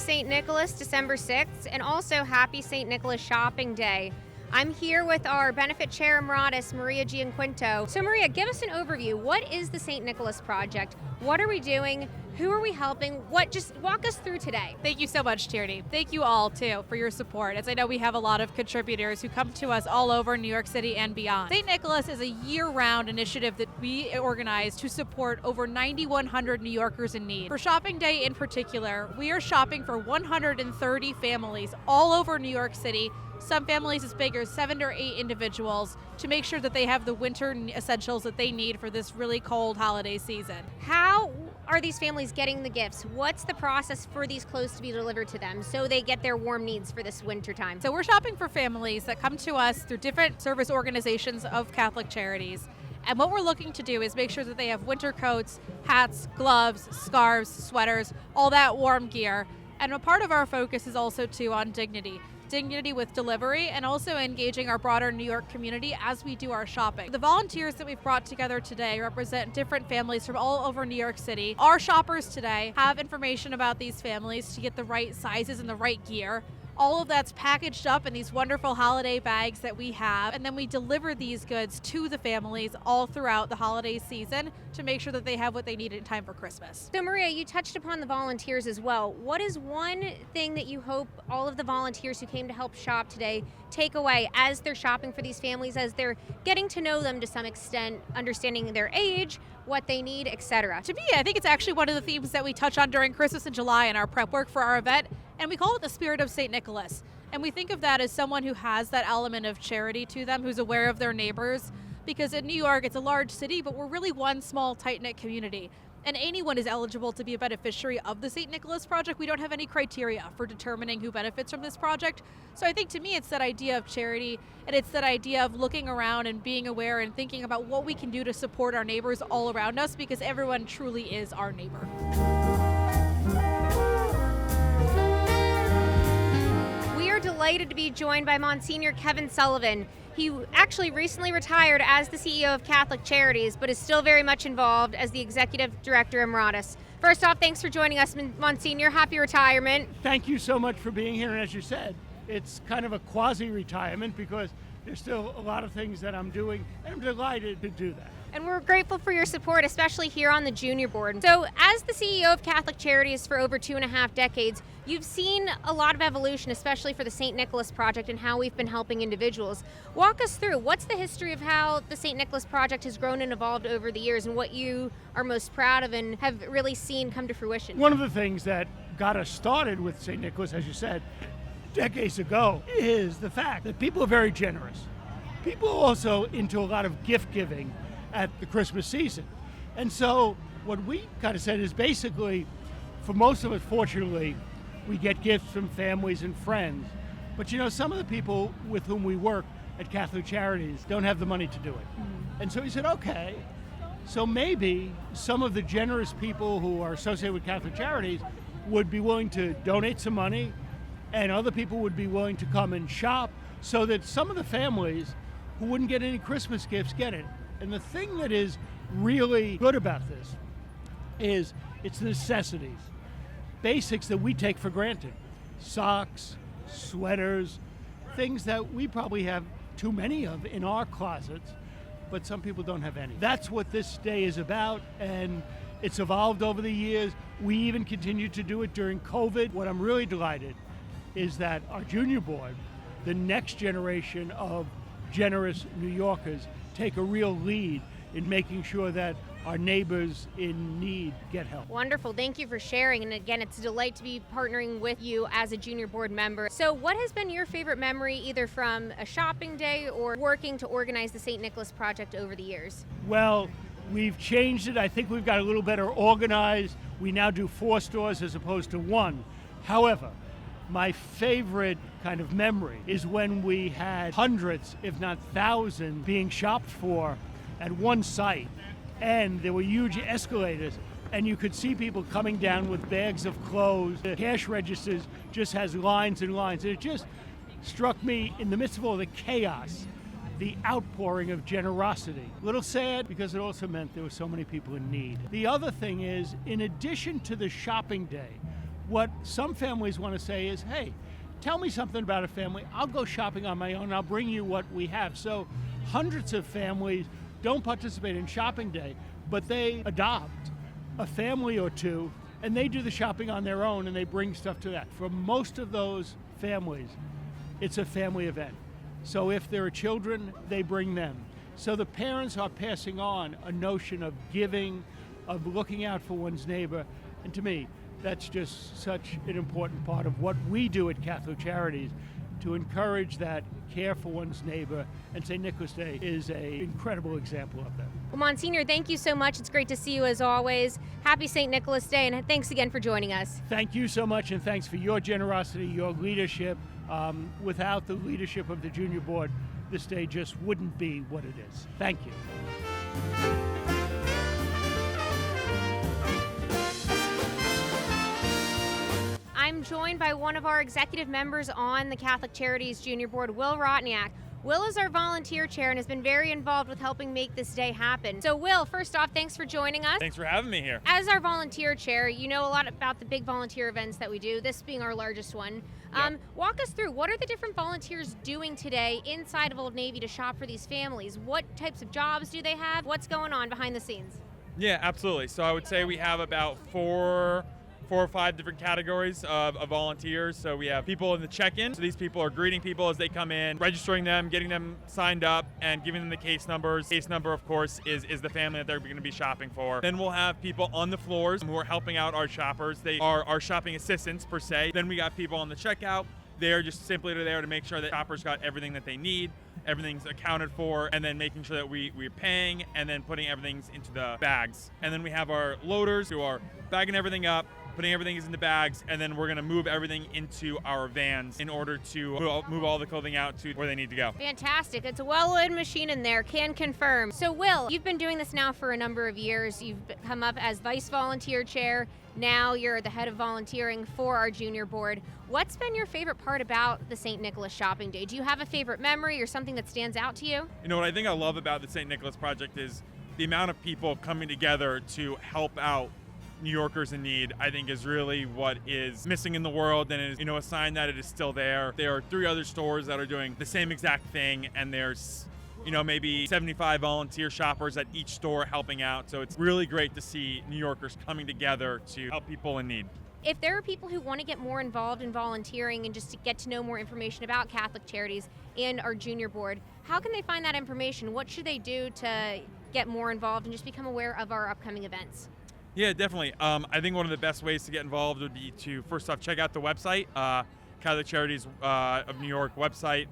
St. Nicholas, December 6th, and also happy St. Nicholas Shopping Day. I'm here with our benefit chair emeritus, Maria Gianquinto. So Maria, give us an overview. What is the St. Nicholas Project? What are we doing? Who are we helping? Just walk us through today. Thank you so much, Charity. Thank you all, too, for your support, as I know we have a lot of contributors who come to us all over New York City and beyond. St. Nicholas is a year-round initiative that we organize to support over 9,100 New Yorkers in need. For Shopping Day in particular, we are shopping for 130 families all over New York City, some families as big as 7 or 8 individuals, to make sure that they have the winter essentials that they need for this really cold holiday season. How are these families getting the gifts? What's the process for these clothes to be delivered to them so they get their warm needs for this winter time? So we're shopping for families that come to us through different service organizations of Catholic Charities. And what we're looking to do is make sure that they have winter coats, hats, gloves, scarves, sweaters, all that warm gear. And a part of our focus is also too on dignity with delivery, and also engaging our broader New York community as we do our shopping. The volunteers that we've brought together today represent different families from all over New York City. Our shoppers today have information about these families to get the right sizes and the right gear. All of that's packaged up in these wonderful holiday bags that we have, and then we deliver these goods to the families all throughout the holiday season to make sure that they have what they need in time for Christmas. So Maria, you touched upon the volunteers as well. What is one thing that you hope all of the volunteers who came to help shop today take away as they're shopping for these families, as they're getting to know them to some extent, understanding their age, what they need, etc.? To me, I think it's actually one of the themes that we touch on during Christmas and July in our prep work for our event, and we call it the spirit of St. Nicholas. And we think of that as someone who has that element of charity to them, who's aware of their neighbors, because in New York, it's a large city, but we're really one small, tight-knit community. And anyone is eligible to be a beneficiary of the St. Nicholas Project. We don't have any criteria for determining who benefits from this project. So I think to me, it's that idea of charity, and it's that idea of looking around and being aware and thinking about what we can do to support our neighbors all around us, because everyone truly is our neighbor. We are delighted to be joined by Monsignor Kevin Sullivan. He actually recently retired as the CEO of Catholic Charities, but is still very much involved as the Executive Director Emeritus. First off, thanks for joining us, Monsignor. Happy retirement. Thank you so much for being here. And as you said, it's kind of a quasi-retirement because there's still a lot of things that I'm doing, and I'm delighted to do that. And we're grateful for your support, especially here on the junior board. So as the CEO of Catholic Charities for over 2.5 decades, you've seen a lot of evolution, especially for the St. Nicholas Project and how we've been helping individuals. Walk us through, what's the history of how the St. Nicholas Project has grown and evolved over the years, and what you are most proud of and have really seen come to fruition? One of the things that got us started with St. Nicholas, as you said, decades ago, is the fact that people are very generous. People are also into a lot of gift giving at the Christmas season. And so what we kind of said is basically, for most of us, fortunately, we get gifts from families and friends. But you know, some of the people with whom we work at Catholic Charities don't have the money to do it. And so we said, okay, so maybe some of the generous people who are associated with Catholic Charities would be willing to donate some money, and other people would be willing to come and shop, so that some of the families who wouldn't get any Christmas gifts get it. And the thing that is really good about this is it's necessities, basics that we take for granted. Socks, sweaters, things that we probably have too many of in our closets, but some people don't have any. That's what this day is about, and it's evolved over the years. We even continue to do it during COVID. What I'm really delighted is that our junior board, the next generation of generous New Yorkers, take a real lead in making sure that our neighbors in need get help. Wonderful. Thank you for sharing. And again, it's a delight to be partnering with you as a junior board member. So what has been your favorite memory, either from a shopping day or working to organize the St. Nicholas Project over the years? Well, we've changed it. I think we've got a little better organized. We now do 4 stores as opposed to 1. However, my favorite kind of memory is when we had hundreds, if not thousands, being shopped for at one site. And there were huge escalators, and you could see people coming down with bags of clothes. The cash registers just has lines and lines. And it just struck me, in the midst of all the chaos, the outpouring of generosity. A little sad, because it also meant there were so many people in need. The other thing is, in addition to the shopping day, what some families want to say is, hey, tell me something about a family. I'll go shopping on my own. I'll bring you what we have. So hundreds of families don't participate in shopping day, but they adopt a family or two and they do the shopping on their own and they bring stuff to that. For most of those families, it's a family event. So if there are children, they bring them. So the parents are passing on a notion of giving, of looking out for one's neighbor. And to me, that's just such an important part of what we do at Catholic Charities, to encourage that care for one's neighbor. And St. Nicholas Day is an incredible example of that. Well, Monsignor, thank you so much. It's great to see you as always. Happy St. Nicholas Day, and thanks again for joining us. Thank you so much, and thanks for your generosity, your leadership. Without the leadership of the Junior Board, this day just wouldn't be what it is. Thank you. I'm joined by one of our executive members on the Catholic Charities Junior Board, Will Rotniak. Will is our volunteer chair and has been very involved with helping make this day happen. So Will, first off, thanks for joining us. Thanks for having me here. As our volunteer chair, you know a lot about the big volunteer events that we do, this being our largest one. Yep. Walk us through, what are the different volunteers doing today inside of Old Navy to shop for these families? What types of jobs do they have? What's going on behind the scenes? Yeah, absolutely. So I would say we have about four or five different categories of volunteers. So we have people in the check-in. So these people are greeting people as they come in, registering them, getting them signed up, and giving them the case numbers. Case number, of course, is the family that they're going to be shopping for. Then we'll have people on the floors who are helping out our shoppers. They are our shopping assistants, per se. Then we got people on the checkout. They're just simply there to make sure that shoppers got everything that they need, everything's accounted for, and then making sure that we're paying and then putting everything into the bags. And then we have our loaders who are bagging everything up, putting everything in the bags, and then we're going to move everything into our vans in order to move all the clothing out to where they need to go. Fantastic. It's a well-oiled machine in there, can confirm. So Will, you've been doing this now for a number of years. You've come up as vice volunteer chair. Now you're the head of volunteering for our junior board. What's been your favorite part about the St. Nicholas Shopping Day? Do you have a favorite memory or something that stands out to you? You know, what I think I love about the St. Nicholas Project is the amount of people coming together to help out New Yorkers in need. I think is really what is missing in the world, and is, you know, a sign that it is still there. There are 3 other stores that are doing the same exact thing, and there's, you know, maybe 75 volunteer shoppers at each store helping out. So it's really great to see New Yorkers coming together to help people in need. If there are people who want to get more involved in volunteering and just to get to know more information about Catholic Charities and our junior board, how can they find that information? What should they do to get more involved and just become aware of our upcoming events? Yeah, definitely. I think one of the best ways to get involved would be to first off check out the website, Catholic Charities of New York website.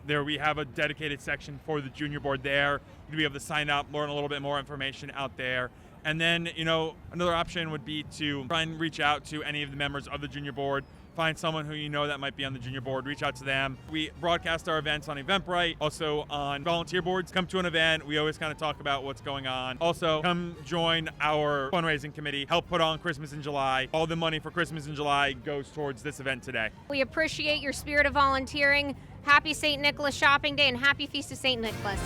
There we have a dedicated section for the junior board there. You'll be able to sign up, learn a little bit more information out there. And then, you know, another option would be to try and reach out to any of the members of the junior board. Find someone who you know that might be on the junior board, reach out to them. We broadcast our events on Eventbrite, also on volunteer boards. Come to an event, we always kind of talk about what's going on. Also, come join our fundraising committee, help put on Christmas in July. All the money for Christmas in July goes towards this event today. We appreciate your spirit of volunteering. Happy St. Nicholas Shopping Day and happy Feast of St. Nicholas.